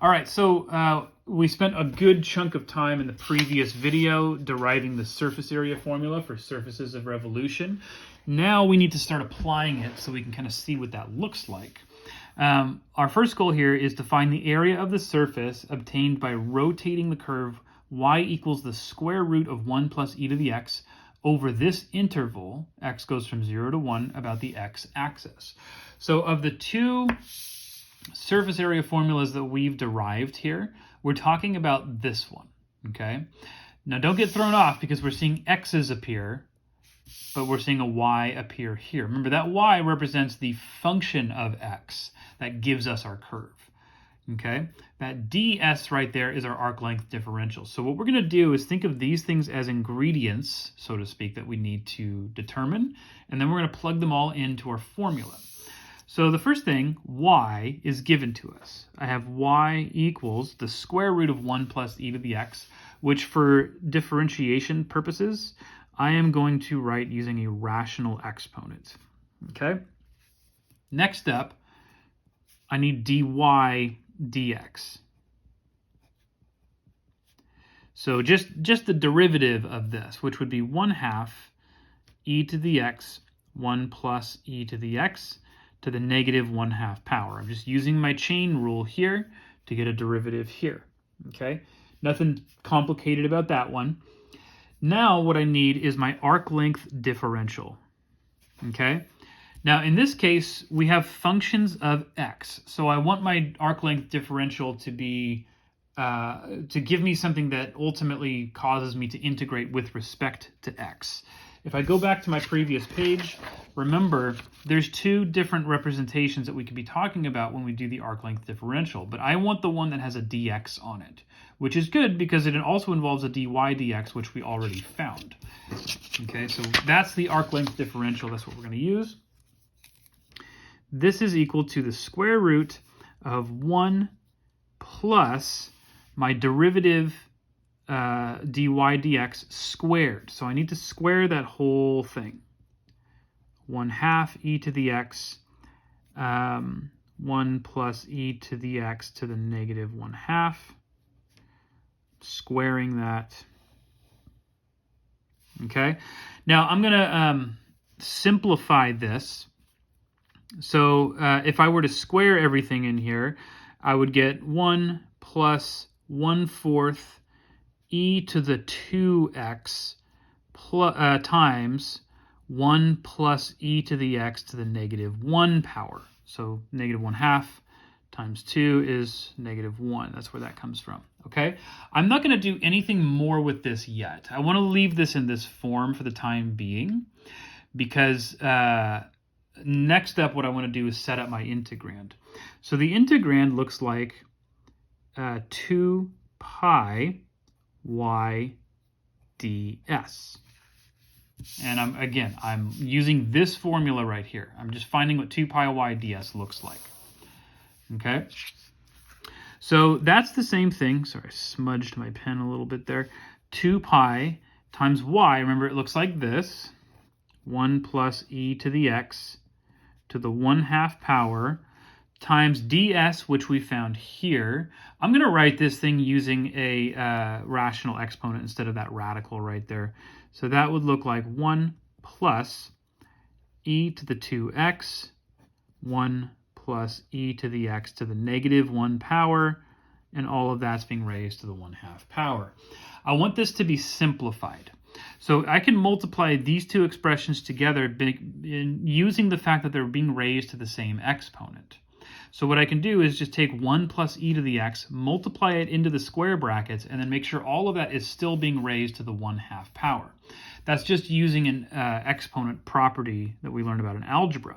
All right, so we spent a good chunk of time in the previous video deriving the surface area formula for surfaces of revolution. Now we need to start applying it so we can kind of see what that looks like. Our first goal here is to find the area of the surface obtained by rotating the curve y equals the square root of 1 plus e to the x over this interval, x goes from 0 to 1, about the x-axis. So of the two surface area formulas that we've derived here, we're talking about this one, okay? Now don't get thrown off because we're seeing x's appear, but we're seeing a y appear here. Remember, that y represents the function of x that gives us our curve, okay? That ds right there is our arc length differential. So what we're going to do is think of these things as ingredients, so to speak, that we need to determine, and then we're going to plug them all into our formula. So the first thing, y, is given to us. I have y equals the square root of 1 plus e to the x, which for differentiation purposes, I am going to write using a rational exponent. Okay? Next up, I need dy dx. So just the derivative of this, which would be 1/2 e to the x, 1 plus e to the x, to the negative 1/2 power. I'm just using my chain rule here to get a derivative here, okay? Nothing complicated about that one. Now what I need is my arc length differential, okay? Now in this case, we have functions of x. So I want my arc length differential to be, to give me something that ultimately causes me to integrate with respect to x. If I go back to my previous page, remember, there's two different representations that we could be talking about when we do the arc length differential, but I want the one that has a dx on it, which is good because it also involves a dy dx, which we already found. Okay, so that's the arc length differential. That's what we're going to use. This is equal to the square root of 1 plus my derivative dy dx squared. So I need to square that whole thing. 1/2 e to the x, 1 plus e to the x to the negative 1/2. Squaring that. Okay. Now I'm going to simplify this. So if I were to square everything in here, I would get 1 plus 1/4 e to the 2x times 1 plus e to the x to the negative 1 power. So negative 1/2 times 2 is negative 1. That's where that comes from, okay? I'm not going to do anything more with this yet. I want to leave this in this form for the time being because next up what I want to do is set up my integrand. So the integrand looks like 2 pi y ds. And I'm using this formula right here. I'm just finding what 2 pi y ds looks like. Okay? So that's the same thing. Sorry, I smudged my pen a little bit there. 2 pi times y, remember it looks like this. 1 plus e to the x to the 1/2 power times ds, which we found here. I'm going to write this thing using a rational exponent instead of that radical right there. So that would look like 1 plus e to the 2x, 1 plus e to the x to the negative 1 power, and all of that's being raised to the 1/2 power. I want this to be simplified. So I can multiply these two expressions together using the fact that they're being raised to the same exponent. So what I can do is just take 1 plus e to the x, multiply it into the square brackets, and then make sure all of that is still being raised to the 1/2 power. That's just using an exponent property that we learned about in algebra.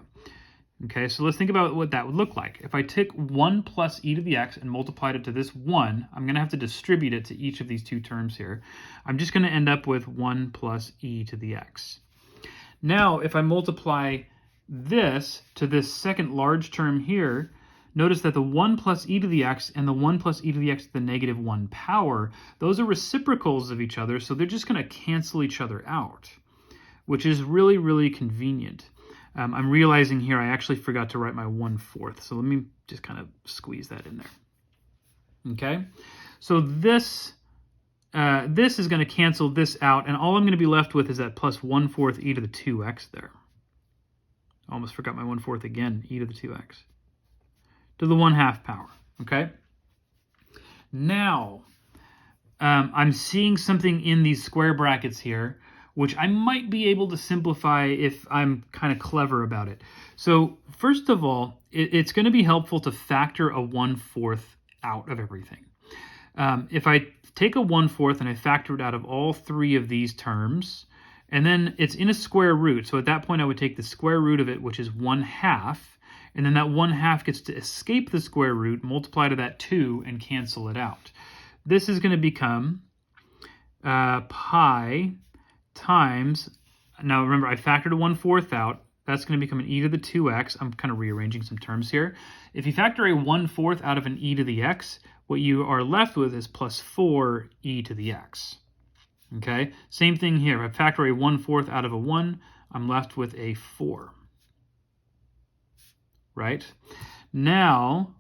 Okay, so let's think about what that would look like. If I took 1 plus e to the x and multiplied it to this 1, I'm going to have to distribute it to each of these two terms here. I'm just going to end up with 1 plus e to the x. Now, if I multiply this to this second large term here, notice that the 1 plus e to the x and the 1 plus e to the x to the negative 1 power, those are reciprocals of each other, so they're just going to cancel each other out, which is really, really convenient. I'm realizing here I actually forgot to write my 1/4, so let me just kind of squeeze that in there. Okay, so this is going to cancel this out, and all I'm going to be left with is that plus 1/4 e to the 2x there. Almost forgot my 1/4 again, e to the 2x. To the 1/2 power, okay? Now, I'm seeing something in these square brackets here, which I might be able to simplify if I'm kind of clever about it. So first of all, it's going to be helpful to factor a 1/4 out of everything. If I take a 1/4 and I factor it out of all three of these terms, and then it's in a square root, so at that point I would take the square root of it, which is 1/2, and then that 1/2 gets to escape the square root, multiply to that 2, and cancel it out. This is going to become pi times, now remember I factored a 1/4 out, that's going to become an e to the 2x. I'm kind of rearranging some terms here. If you factor a 1/4 out of an e to the x, what you are left with is plus 4 e to the x. Okay, same thing here. If I factor a 1/4 out of a 1, I'm left with a 4. Right? Now,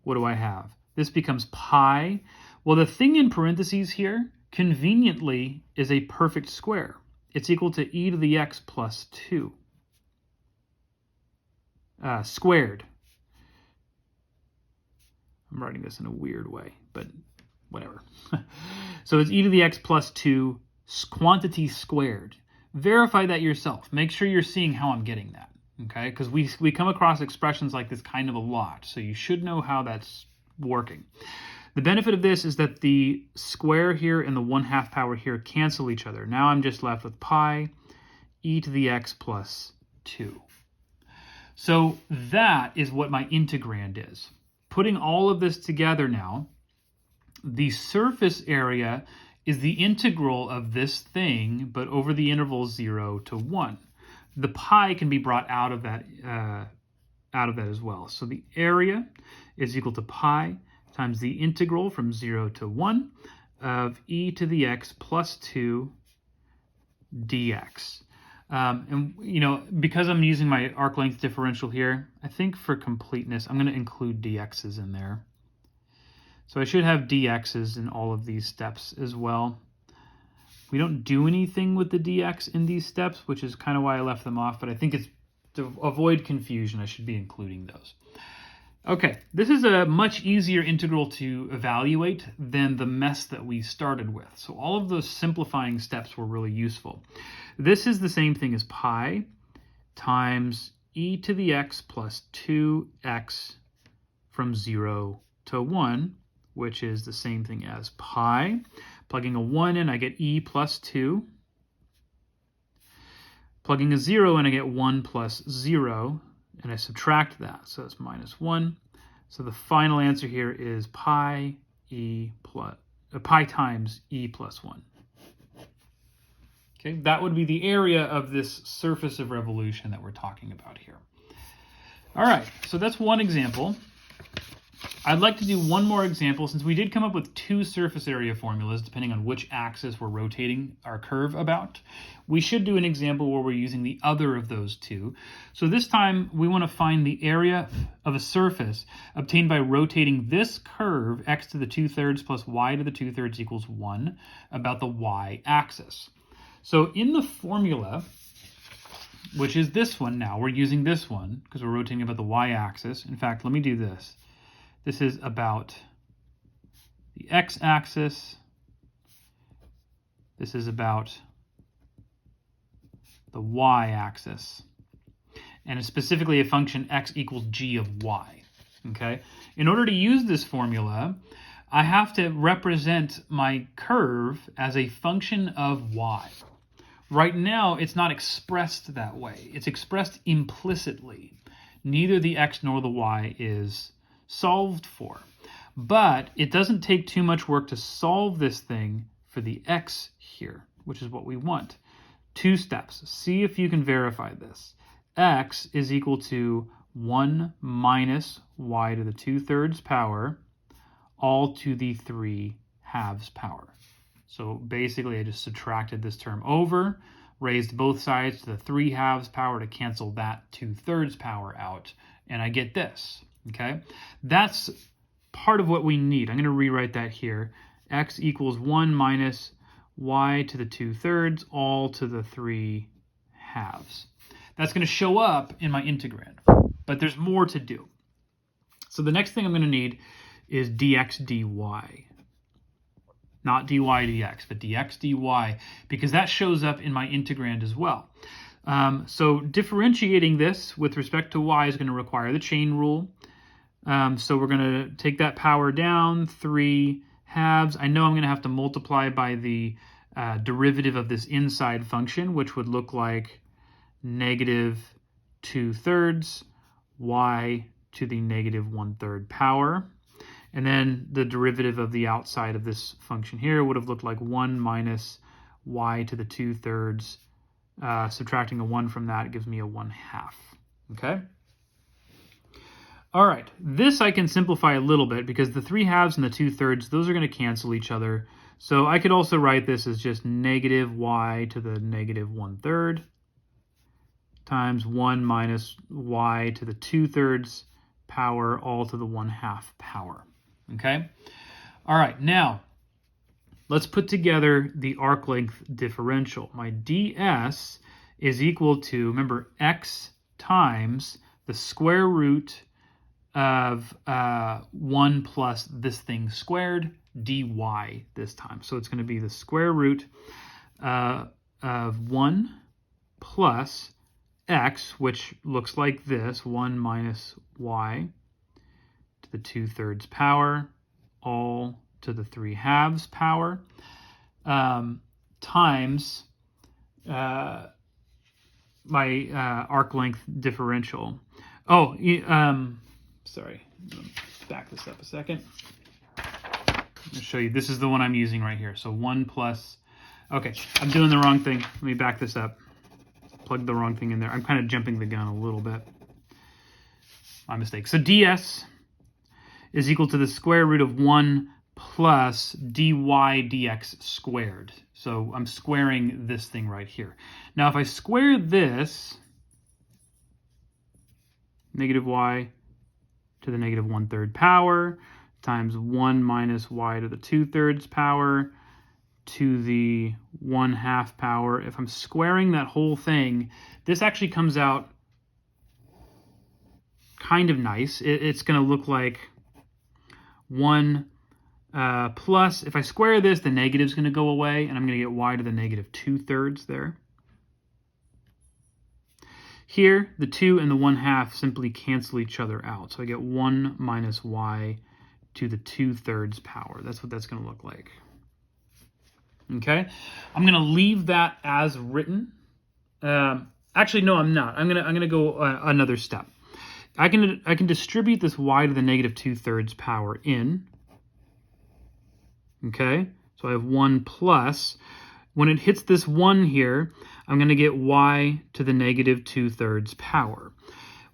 what do I have? This becomes pi. Well, the thing in parentheses here, conveniently, is a perfect square. It's equal to e to the x plus 2. Squared. I'm writing this in a weird way, but whatever. So it's e to the x plus 2 quantity squared. Verify that yourself. Make sure you're seeing how I'm getting that, okay? Because we come across expressions like this kind of a lot, so you should know how that's working. The benefit of this is that the square here and the 1/2 power here cancel each other. Now I'm just left with pi e to the x plus 2. So that is what my integrand is. Putting all of this together now, the surface area is the integral of this thing, but over the interval 0 to 1. The pi can be brought out of that as well. So the area is equal to pi times the integral from 0 to 1 of e to the x plus 2 dx. And, you know, because I'm using my arc length differential here, I think for completeness, I'm going to include dx's in there. So I should have dx's in all of these steps as well. We don't do anything with the dx in these steps, which is kind of why I left them off, but I think it's to avoid confusion, I should be including those. Okay, this is a much easier integral to evaluate than the mess that we started with. So all of those simplifying steps were really useful. This is the same thing as pi times e to the x plus 2x from 0 to 1, which is the same thing as pi. Plugging a 1 in, I get e plus 2. Plugging a 0 in, I get 1 plus 0, and I subtract that, so that's minus 1. So the final answer here is pi times e plus 1. Okay, that would be the area of this surface of revolution that we're talking about here. All right, so that's one example. I'd like to do one more example since we did come up with two surface area formulas depending on which axis we're rotating our curve about. We should do an example where we're using the other of those two. So this time we want to find the area of a surface obtained by rotating this curve x to the 2/3 plus y to the 2/3 equals 1 about the y-axis. So in the formula, which is this one now, we're using this one because we're rotating about the y-axis. In fact, let me do this. This is about the x-axis. This is about the y-axis. And it's specifically a function x equals g of y. Okay? In order to use this formula, I have to represent my curve as a function of y. Right now, it's not expressed that way. It's expressed implicitly. Neither the x nor the y is solved for. But it doesn't take too much work to solve this thing for the x here, which is what we want. 2 steps. See if you can verify this. X is equal to 1 minus y to the 2/3 power, all to the 3/2 power. So basically I just subtracted this term over, raised both sides to the 3/2 power to cancel that 2/3 power out, and I get this. Okay, that's part of what we need. I'm going to rewrite that here. X equals 1 minus y to the 2/3 all to the 3 halves. That's going to show up in my integrand, but there's more to do. So the next thing I'm going to need is dx dy. Not dy dx, but dx dy, because that shows up in my integrand as well. So differentiating this with respect to y is going to require the chain rule. So we're going to take that power down, 3 halves. I know I'm going to have to multiply by the derivative of this inside function, which would look like negative 2/3 y to the negative 1/3 power. And then the derivative of the outside of this function here would have looked like 1 minus y to the 2/3. Subtracting a 1 from that gives me a 1/2. Okay? All right, this I can simplify a little bit because the 3 halves and the 2/3, those are going to cancel each other. So I could also write this as just negative y to the negative 1/3 times 1 minus y to the 2/3 power all to the 1/2 power. Okay? All right, now let's put together the arc length differential. My ds is equal to, remember, x times the square root of 1 plus this thing squared, dy this time. So it's going to be the square root of 1 plus x, which looks like this, 1 minus y to the 2/3 power, all to the 3 halves power, times my arc length differential. Oh, sorry, back this up a second. I'm going to show you. This is the one I'm using right here. So 1 plus, okay, I'm doing the wrong thing. Let me back this up. Plug the wrong thing in there. I'm kind of jumping the gun a little bit. My mistake. So ds is equal to the square root of 1 plus dy dx squared. So I'm squaring this thing right here. Now if I square this, negative y to the negative 1/3 power times 1 minus y to the 2/3 power to the 1/2 power. If I'm squaring that whole thing, this actually comes out kind of nice. It's going to look like 1 plus, if I square this, the negative is going to go away, and I'm going to get y to the negative 2/3 there. Here, the 2 and the 1/2 simply cancel each other out. So I get 1 minus y to the 2/3 power. That's what that's going to look like. Okay, I'm going to leave that as written. Actually, no, I'm not. I'm gonna go another step. I can distribute this y to the negative 2/3 power in. Okay, so I have 1 plus. When it hits this 1 here, I'm going to get y to the negative 2/3 power.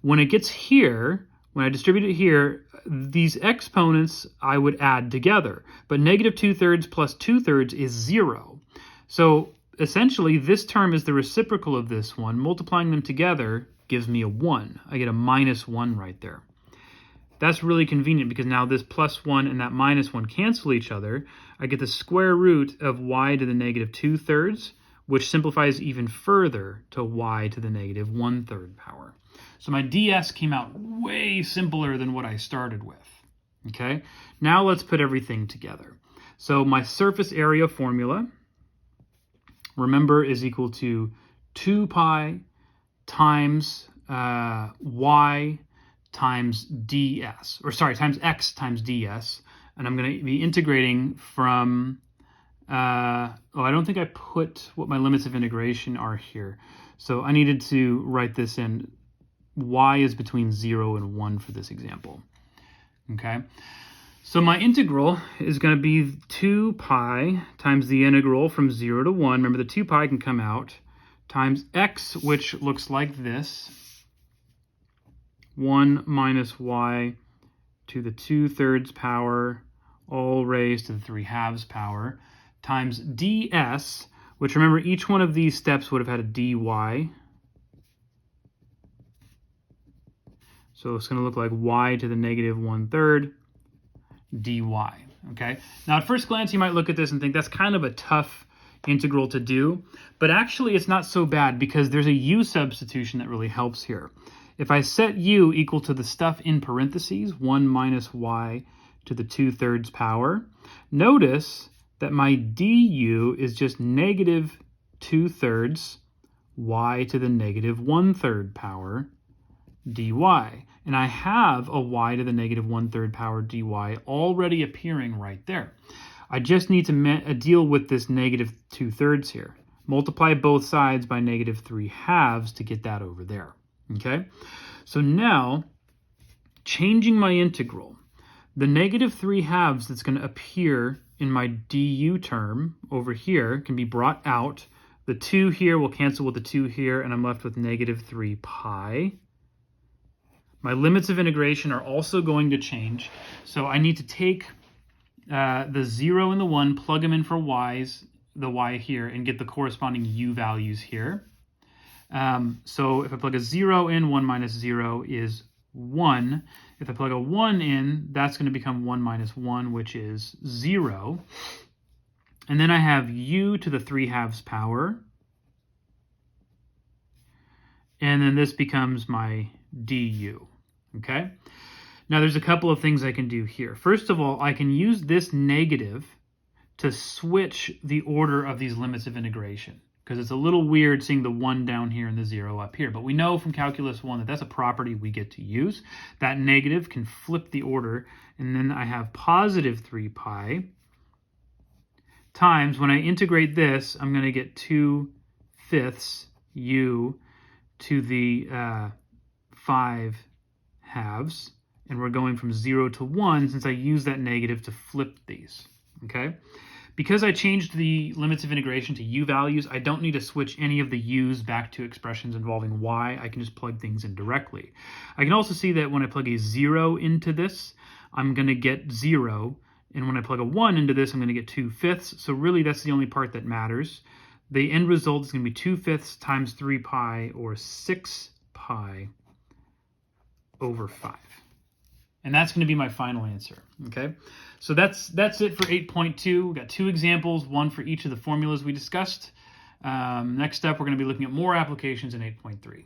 When it gets here, when I distribute it here, these exponents I would add together. But negative 2/3 plus 2/3 is 0. So essentially, this term is the reciprocal of this one. Multiplying them together gives me a 1. I get a minus 1 right there. That's really convenient because now this plus 1 and that minus 1 cancel each other. I get the square root of y to the negative 2/3, which simplifies even further to y to the negative 1/3 power. So my ds came out way simpler than what I started with. Okay, now let's put everything together. So my surface area formula, remember, is equal to 2 pi times y times ds, or sorry, times x times ds. And I'm going to be integrating from, I don't think I put what my limits of integration are here. So I needed to write this in. Y is between 0 and 1 for this example. Okay, so my integral is going to be 2 pi times the integral from 0 to 1. Remember, the 2 pi can come out, times x, which looks like this. 1 minus y to the 2/3 power, all raised to the 3 halves power, times ds, which, remember, each one of these steps would have had a dy. So it's going to look like y to the negative 1/3 dy, okay? Now, at first glance, you might look at this and think that's kind of a tough integral to do, but actually it's not so bad because there's a u substitution that really helps here. If I set u equal to the stuff in parentheses, 1 minus y to the 2/3 power, notice that my du is just negative 2/3 y to the negative 1/3 power dy. And I have a y to the negative 1/3 power dy already appearing right there. I just need to deal with this negative 2/3 here. Multiply both sides by negative 3/2 to get that over there. Okay? So now, changing my integral, the negative 3/2 that's going to appear in my du term over here can be brought out. The 2 here will cancel with the 2 here, and I'm left with negative 3 pi. My limits of integration are also going to change. So I need to take the 0 and the 1, plug them in for y's, the y here, and get the corresponding u values here. So if I plug a 0 in, 1 minus 0 is 1. If I plug a 1 in, that's going to become 1 minus 1, which is 0. And then I have u to the 3/2 power. And then this becomes my du. Okay? Now there's a couple of things I can do here. First of all, I can use this negative to switch the order of these limits of integration, because it's a little weird seeing the 1 down here and the 0 up here. But we know from Calculus 1 that that's a property we get to use. That negative can flip the order, and then I have positive 3 pi times, when I integrate this, I'm going to get 2/5 u to the 5/2, and we're going from 0 to 1 since I use that negative to flip these, okay? Because I changed the limits of integration to u values, I don't need to switch any of the u's back to expressions involving y. I can just plug things in directly. I can also see that when I plug a 0 into this, I'm going to get 0, and when I plug a 1 into this, I'm going to get 2/5. So really, that's the only part that matters. The end result is going to be 2/5 times 3 pi, or 6 pi over 5. And that's going to be my final answer, okay? So that's it for 8.2. We've got 2 examples, one for each of the formulas we discussed. Next up, we're going to be looking at more applications in 8.3.